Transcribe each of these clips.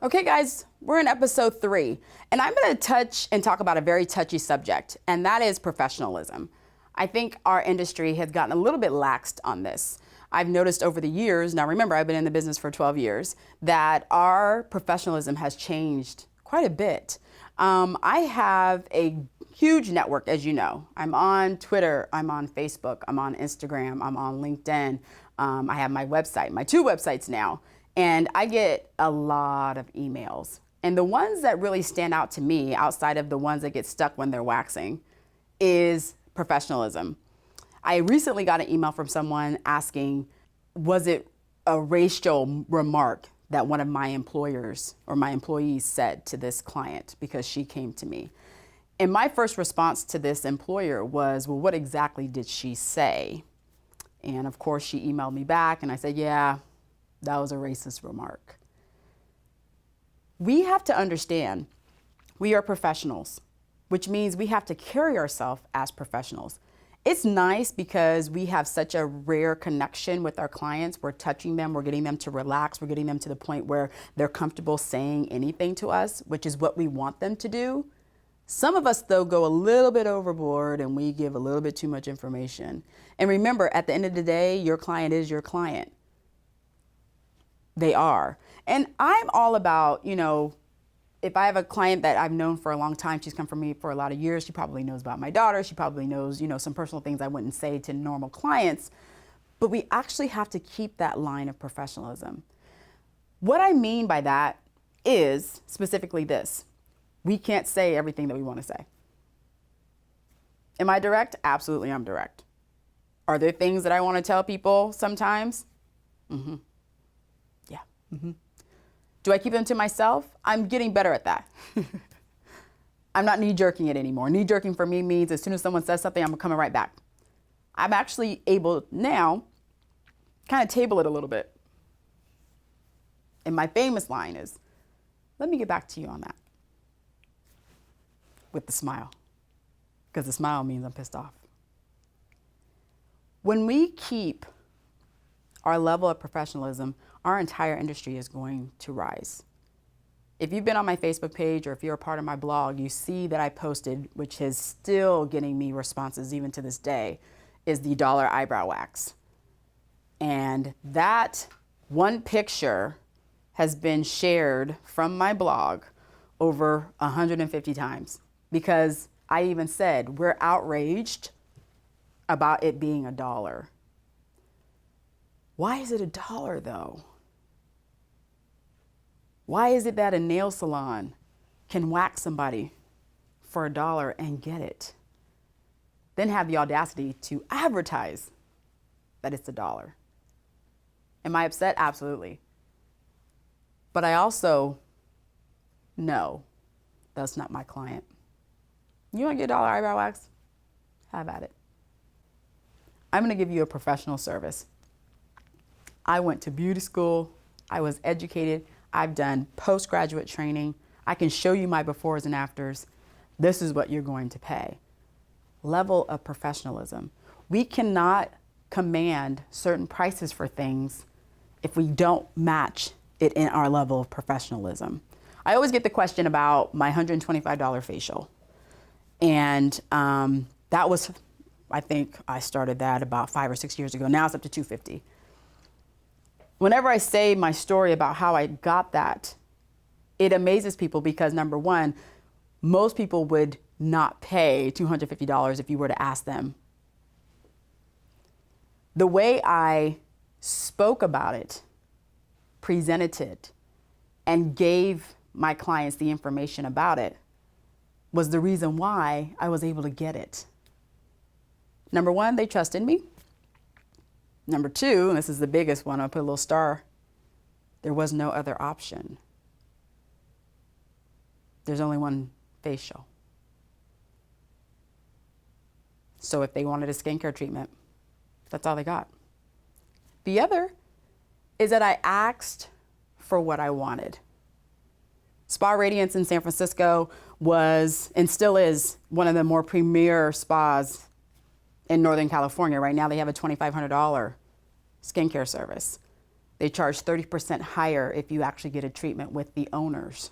Okay, guys, we're in episode 3, and I'm going to touch and talk about a very touchy subject, and that is professionalism. I think our industry has gotten a little bit laxed on this. I've noticed over the years, now remember, I've been in the business for 12 years, that our professionalism has changed quite a bit. I have a huge network, as you know. I'm on Twitter, I'm on Facebook, I'm on Instagram, I'm on LinkedIn. I have my website, my 2 websites now. And I get a lot of emails. And the ones that really stand out to me, outside of the ones that get stuck when they're waxing, is professionalism. I recently got an email from someone asking, was it a racial remark that one of my employers or my employees said to this client because she came to me? And my first response to this employer was, well, what exactly did she say? And of course, she emailed me back and I said, yeah, that was a racist remark. We have to understand we are professionals, which means we have to carry ourselves as professionals. It's nice because we have such a rare connection with our clients. We're touching them, we're getting them to relax, we're getting them to the point where they're comfortable saying anything to us, which is what we want them to do. Some of us, though, go a little bit overboard and we give a little bit too much information. And remember, at the end of the day, your client is your client. They are. And I'm all about, if I have a client that I've known for a long time, she's come from me for a lot of years, she probably knows about my daughter, she probably knows, some personal things I wouldn't say to normal clients, but we actually have to keep that line of professionalism. What I mean by that is specifically this: we can't say everything that we want to say. Am I direct? Absolutely, I'm direct. Are there things that I want to tell people sometimes? Mm-hmm. Yeah. Mm-hmm. Do I keep them to myself? I'm getting better at that. I'm not knee-jerking it anymore. Knee-jerking for me means as soon as someone says something, I'm coming right back. I'm actually able now kind of table it a little bit. And my famous line is, let me get back to you on that. With the smile. Because the smile means I'm pissed off. When we keep our level of professionalism, our entire industry is going to rise. If you've been on my Facebook page or if you're a part of my blog, you see that I posted, which is still getting me responses even to this day, is the dollar eyebrow wax. And that one picture has been shared from my blog over 150 times because I even said we're outraged about it being $1. Why is it $1 though? Why is it that a nail salon can wax somebody for $1 and get it? Then have the audacity to advertise that it's $1. Am I upset? Absolutely. But I also know that's not my client. You want to get $1 eyebrow wax? Have at it. I'm going to give you a professional service. I went to beauty school. I was educated. I've done postgraduate training. I can show you my befores and afters. This is what you're going to pay. Level of professionalism. We cannot command certain prices for things if we don't match it in our level of professionalism. I always get the question about my $125 facial. And that was, I think I started that about 5 or 6 years ago. Now it's up to $250. Whenever I say my story about how I got that, it amazes people because number one, most people would not pay $250 if you were to ask them. The way I spoke about it, presented it, and gave my clients the information about it was the reason why I was able to get it. Number one, they trusted me. Number two, and this is the biggest one, I'll put a little star, there was no other option. There's only one facial. So if they wanted a skincare treatment, that's all they got. The other is that I asked for what I wanted. Spa Radiance in San Francisco was, and still is, one of the more premier spas in Northern California. Right now they have a $2,500 skincare service. They charge 30% higher if you actually get a treatment with the owners.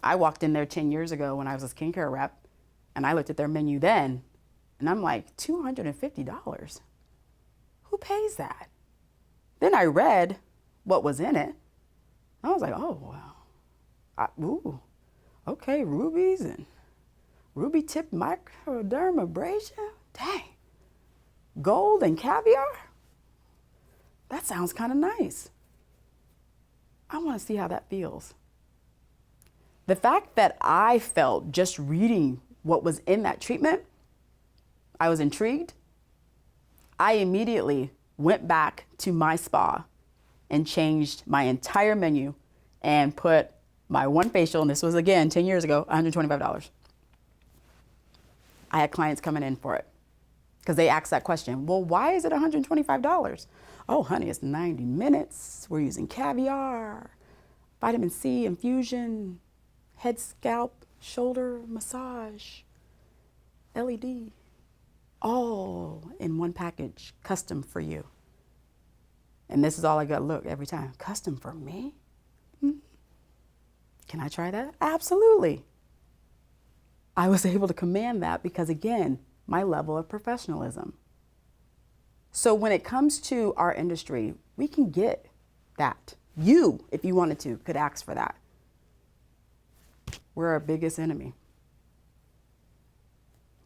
I walked in there 10 years ago when I was a skincare rep, and I looked at their menu then, and I'm like, $250? Who pays that? Then I read what was in it. I was like, oh, wow. Ooh, okay, rubies and ruby tip microdermabrasion? Dang. Gold and caviar? That sounds kind of nice. I want to see how that feels. The fact that I felt just reading what was in that treatment, I was intrigued. I immediately went back to my spa and changed my entire menu and put my one facial, and this was again 10 years ago, $125. I had clients coming in for it because they asked that question. Well, why is it $125? Oh, honey, it's 90 minutes. We're using caviar, vitamin C infusion, head, scalp, shoulder massage, LED, all in one package, custom for you. And this is all I got, look, every time, custom for me? Can I try that? Absolutely. I was able to command that because, again, my level of professionalism. So when it comes to our industry, we can get that. You, if you wanted to, could ask for that. We're our biggest enemy.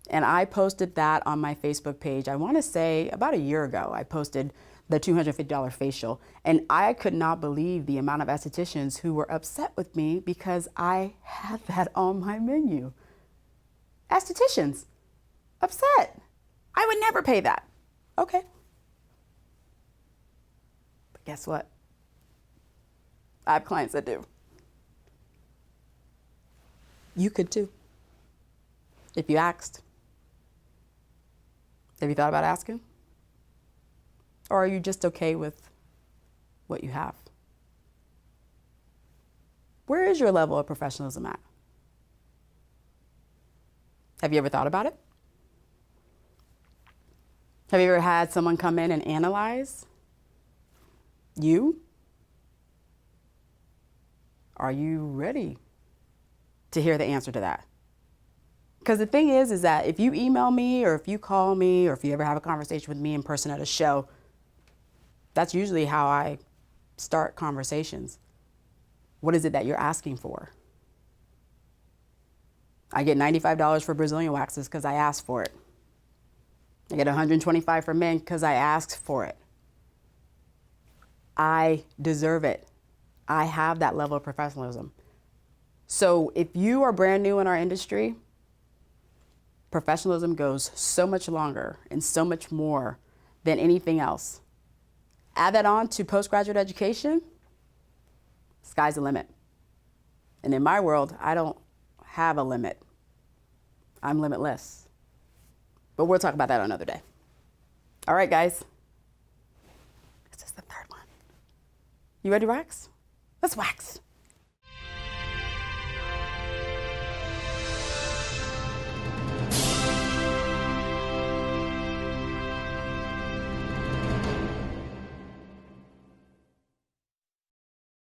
And I posted that on my Facebook page, I want to say about a year ago. I posted the $250 facial, and I could not believe the amount of estheticians who were upset with me because I had that on my menu. Estheticians, upset. I would never pay that. Okay. But guess what? I have clients that do. You could too, if you asked. Have you thought about asking? Or are you just okay with what you have? Where is your level of professionalism at? Have you ever thought about it? Have you ever had someone come in and analyze you? Are you ready to hear the answer to that? Because the thing is that if you email me or if you call me or if you ever have a conversation with me in person at a show, that's usually how I start conversations. What is it that you're asking for? I get $95 for Brazilian waxes because I asked for it. I get $125 for men because I asked for it. I deserve it. I have that level of professionalism. So if you are brand new in our industry, professionalism goes so much longer and so much more than anything else. Add that on to postgraduate education, sky's the limit. And in my world, I don't have a limit. I'm limitless. But we'll talk about that another day. All right, guys. This is the third one. You ready to wax? Let's wax.